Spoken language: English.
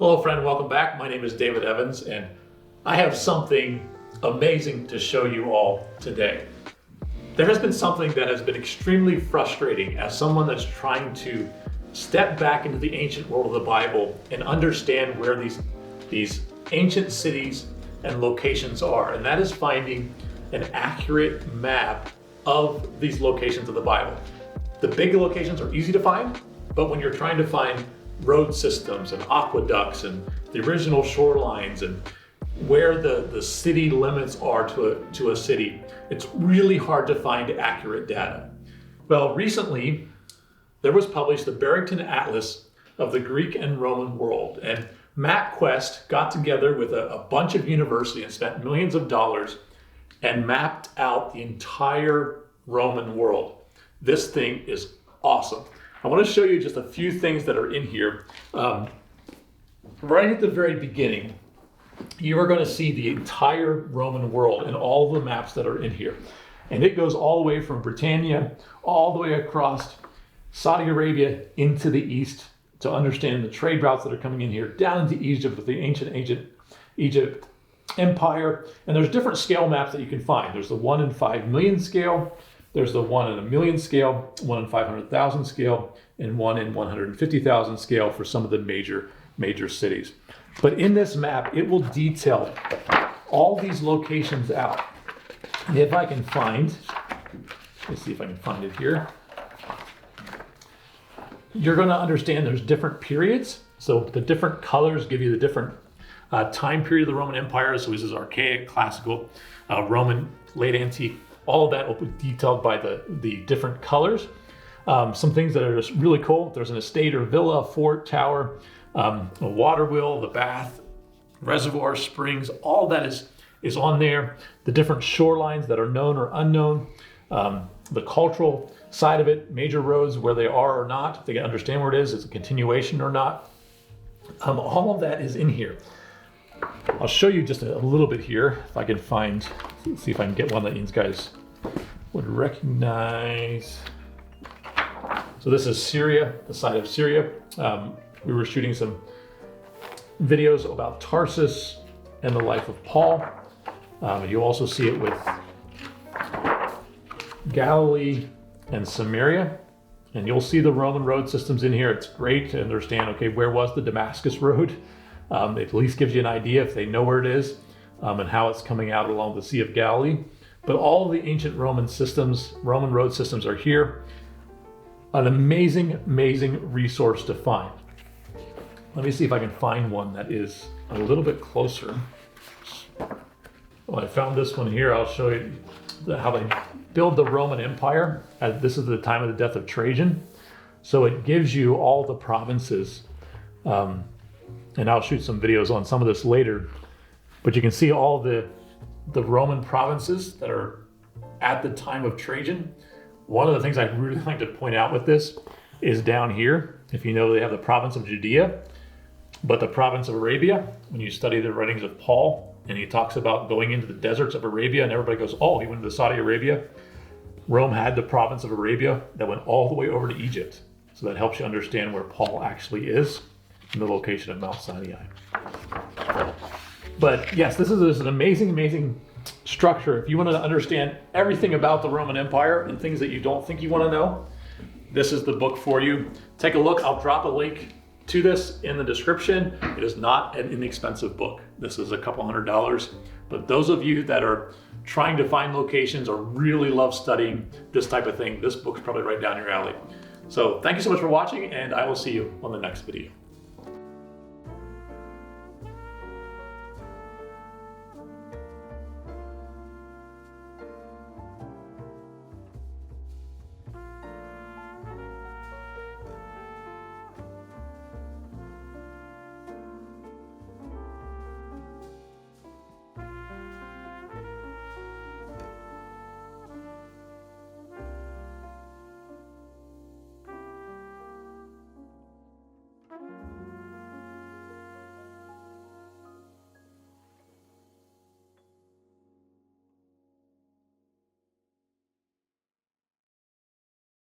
Hello friend, welcome back. My name is David Evans and I have something amazing to show you all today. There has been something that has been extremely frustrating as someone that's trying to step back into the ancient world of the Bible and understand where these ancient cities and locations are, and that is finding an accurate map of these locations of the Bible. The big locations are easy to find, but when you're trying to find road systems and aqueducts and the original shorelines and where the city limits are to a city, it's really hard to find accurate data. Well, recently there was published the Barrington Atlas of the Greek and Roman world, and MapQuest got together with a bunch of universities and spent millions of dollars and mapped out the entire Roman world. This thing is awesome. I want to show you just a few things that are in here. Right at the very beginning, you are going to see the entire Roman world and all the maps that are in here. And it goes all the way from Britannia, all the way across Saudi Arabia into the east to understand the trade routes that are coming in here, down into Egypt with the ancient Egypt Empire. And there's different scale maps that you can find. There's the 1 in 5 million scale, there's the 1 in a million scale, 1 in 500,000 scale, and 1 in 150,000 scale for some of the major cities. But in this map, it will detail all these locations out. And if I can find, let's see if I can find it here. You're going to understand there's different periods. So the different colors give you the different time period of the Roman Empire. So this is archaic, classical, Roman, late antique. All of that will be detailed by the different colors. Some things that are just really cool. There's an estate or villa, fort, tower, a water wheel, the bath, reservoir, springs. All that is on there. The different shorelines that are known or unknown. The cultural side of it, major roads, where they are or not. If they can understand where it is, it's a continuation or not. All of that is in here. I'll show you just a little bit here if I can find, see if I can get one that you guys would recognize. So this is Syria, the side of Syria. We were shooting some videos about Tarsus and the life of Paul. You'll also see it with Galilee and Samaria. And you'll see the Roman road systems in here. It's great to understand, okay, where was the Damascus road? It at least gives you an idea if they know where it is and how it's coming out along the Sea of Galilee. But all of the ancient Roman systems, Roman road systems are here. An amazing, amazing resource to find. Let me see if I can find one that is a little bit closer. Well, I found this one here. I'll show you how they build the Roman Empire. This is the time of the death of Trajan. So it gives you all the provinces. And I'll shoot some videos on some of this later. But you can see all the Roman provinces that are at the time of Trajan. One of the things I really like to point out with this is down here. If you know, they have the province of Judea, but the province of Arabia, when you study the writings of Paul, and he talks about going into the deserts of Arabia, and everybody goes, oh, he went to Saudi Arabia. Rome had the province of Arabia that went all the way over to Egypt. So that helps you understand where Paul actually is in the location of Mount Sinai. But yes, this is an amazing, amazing structure. If you want to understand everything about the Roman Empire and things that you don't think you want to know, this is the book for you. Take a look. I'll drop a link to this in the description. It is not an inexpensive book. This is a couple $100. But those of you that are trying to find locations or really love studying this type of thing, this book's probably right down your alley. So thank you so much for watching, and I will see you on the next video.